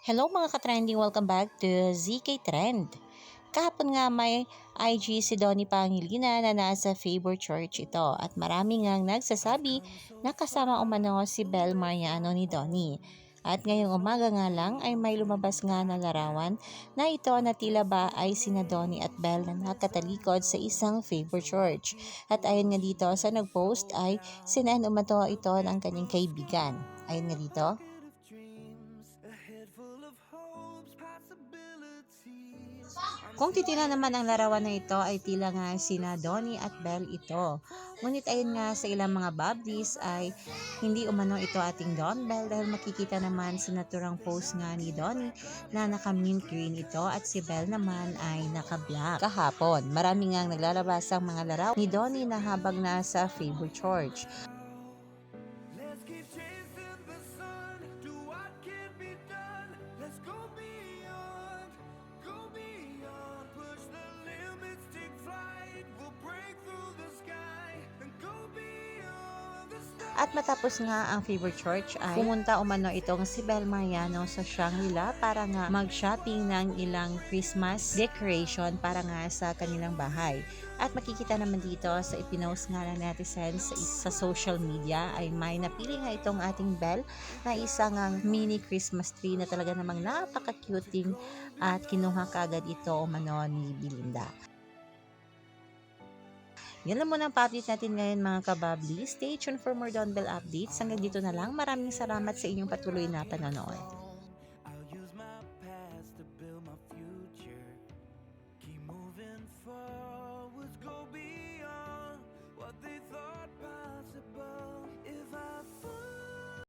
Hello mga ka-trending, welcome back to ZK Trend. Kahapon nga may IG si Donnie Pangilinan na nasa Favor Church ito at marami ngang nagsasabi na kasama umano si Bel Mariano ni Donnie. At ngayong umaga nga lang ay may lumabas nga na larawan na ito na tila ba ay sina Donnie at Bel na nakatalikod sa isang Favor Church. At ayon nga dito sa nagpost ay sinend umano ito ng kanyang kaibigan. Ayon nga dito. Kung titingnan naman ang larawan na ito ay tila nga sina Donnie at Bel ito. Ngunit ayon nga sa ilang mga bablis ay hindi umano ito ating Don Bel dahil makikita naman sa naturang post nga ni Donnie na naka-mint green ito at si Bel naman ay naka-black. Kahapon, marami ngang naglalabas ang mga larawan ni Donnie na habang nasa Favor Church. At matapos nga ang Favor Church ay pumunta umano itong si Bel Mariano sa Shangri-La para nga mag-shopping ng ilang Christmas decoration para nga sa kanilang bahay. At makikita naman dito sa ipinost nga ng netizens sa social media ay may napili nga itong ating Bel na isang mini Christmas tree na talaga namang napaka-cuting at kinuha kagad ito umano ni Belinda. Yan lang muna ang pa-update natin ngayon mga kababli. Stay tuned for more Don Bell updates. Hanggang dito na lang. Maraming salamat sa inyong patuloy na panonood.